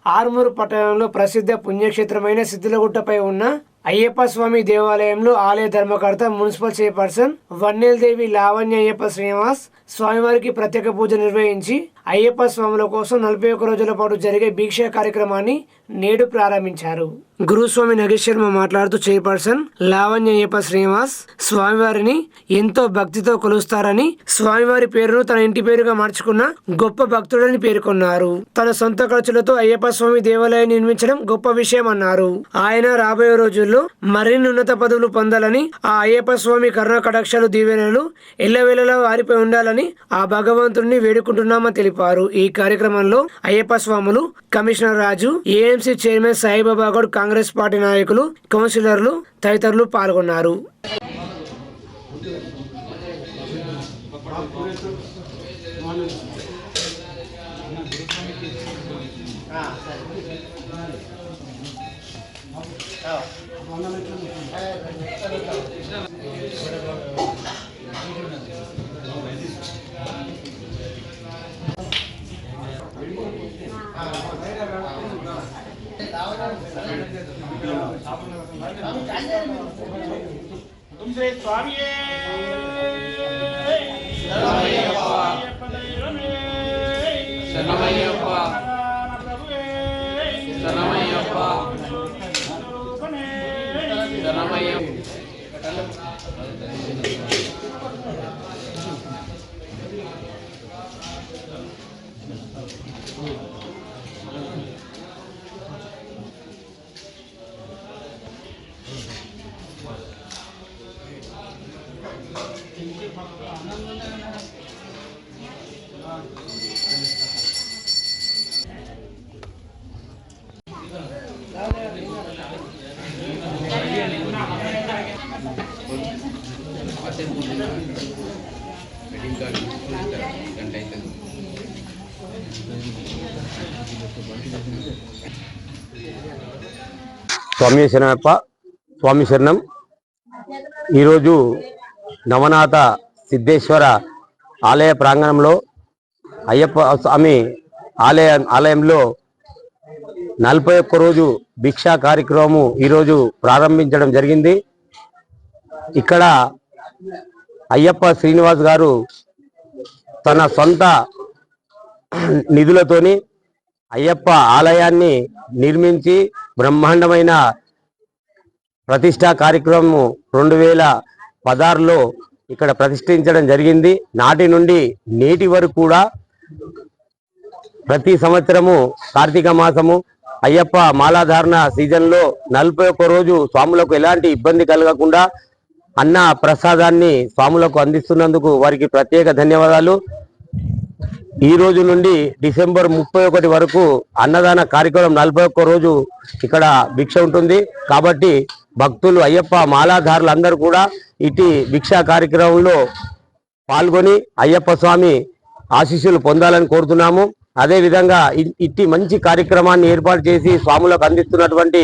ఆర్మూరు పట్టణంలో ప్రసిద్ధ పుణ్యక్షేత్రమైన సిద్ధిలగుట్టపై ఉన్న అయ్యప్ప స్వామి దేవాలయంలో ఆలయ ధర్మకర్త మున్సిపల్ చైర్పర్సన్ వన్నెలదేవి లావణ్య అయ్యప్ప శ్రీనివాస్ స్వామివారికి ప్రత్యేక పూజ నిర్వహించి అయ్యప్ప స్వాముల కోసం 41 రోజుల పాటు జరిగే దీక్ష కార్యక్రమాన్ని నేడు ప్రారంభించారు. గురుస్వామి నగేష్ శర్మ మాట్లాడుతూ చైర్పర్సన్ లావణ్య అయ్యప్ప శ్రీనివాస్ స్వామివారిని ఎంతో భక్తితో కొలుస్తారని, స్వామివారి పేరును తన ఇంటి పేరుగా మార్చుకున్న గొప్ప భక్తుడని పేర్కొన్నారు. తన సొంత ఖర్చులతో అయ్యప్ప స్వామి దేవాలయాన్ని నిర్మించడం గొప్ప విషయం అన్నారు. ఆయన రాబోయే రోజుల్లో మరిన్ని ఉన్నత పదవులు పొందాలని, ఆ అయ్యప్ప స్వామి కరుణ కటాక్షాలు దీవెనలు ఎల్లవేళలా వారిపై ఉండాలని ఆ భగవంతుడిని వేడుకుంటున్నామని తెలిపారు. ఈ కార్యక్రమంలో అయ్యప్ప స్వాములు, commissioner Raju, AMC chairman Saibaba Goud, Congress party నాయకులు, కౌన్సిలర్లు తదితరులు పాల్గొన్నారు. तुमसे स्वामी స్వామి శరణప్ప, స్వామి శరణం. ఈరోజు నవనాథ సిద్ధేశ్వర ఆలయ ప్రాంగణంలో అయ్యప్ప స్వామి ఆలయంలో 41 రోజు భిక్షా కార్యక్రమం ఈరోజు ప్రారంభించడం జరిగింది. ఇక్కడ అయ్యప్ప శ్రీనివాస్ గారు తన సొంత నిధులతోని అయ్యప్ప ఆలయాన్ని నిర్మించి బ్రహ్మాండమైన ప్రతిష్టా కార్యక్రమం 2016లో ఇక్కడ ప్రతిష్ఠించడం జరిగింది. నాటి నుండి నేటి వరకు కూడా ప్రతి సంవత్సరము కార్తీక మాసము అయ్యప్ప మాలాధారణ సీజన్లో 41 రోజు స్వాములకు ఎలాంటి ఇబ్బంది కలగకుండా అన్న ప్రసాదాన్ని స్వాములకు అందిస్తున్నందుకు వారికి ప్రత్యేక ధన్యవాదాలు. ఈ రోజు నుండి డిసెంబర్ 31 వరకు అన్నదాన కార్యక్రమం 41 రోజు ఇక్కడ భిక్ష ఉంటుంది. కాబట్టి భక్తులు అయ్యప్ప మాలాధారులు అందరూ కూడా ఇటు భిక్షా కార్యక్రమంలో పాల్గొని అయ్యప్ప స్వామి ఆశీస్సులు పొందాలని కోరుతున్నాము. అదేవిధంగా ఇట్టి మంచి కార్యక్రమాన్ని ఏర్పాటు చేసి స్వాములకు అందిస్తున్నటువంటి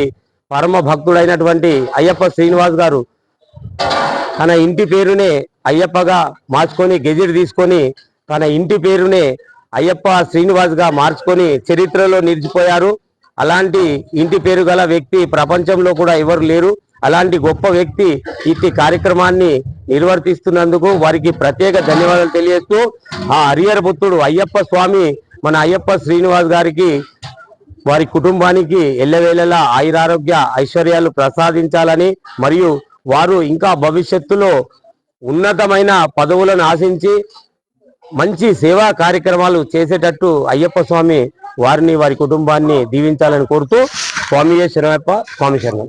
పరమ భక్తుడైనటువంటి అయ్యప్ప శ్రీనివాస్ గారు తన ఇంటి పేరునే అయ్యప్పగా మార్చుకొని గెజెట్ తీసుకొని తన ఇంటి పేరునే అయ్యప్ప శ్రీనివాస్ గా మార్చుకొని చరిత్రలో నిలిచిపోయారు. అలాంటి ఇంటి పేరు గల వ్యక్తి ప్రపంచంలో కూడా ఎవరు లేరు. అలాంటి గొప్ప వ్యక్తి ఇట్టి కార్యక్రమాన్ని నిర్వర్తిస్తున్నందుకు వారికి ప్రత్యేక ధన్యవాదాలు తెలియజేస్తూ ఆ హరిహర పుత్రుడు అయ్యప్ప స్వామి మన అయ్యప్ప శ్రీనివాస్ గారికి వారి కుటుంబానికి ఎల్లవేళలా ఆయురారోగ్య ఐశ్వర్యాలు ప్రసాదించాలని, మరియు వారు ఇంకా భవిష్యత్తులో ఉన్నతమైన పదవులను ఆశించి మంచి సేవా కార్యక్రమాలు చేసేటట్టు అయ్యప్ప స్వామి వారిని వారి కుటుంబాన్ని దీవించాలని కోరుతూ స్వామి శరణప్ప, స్వామి శరణం.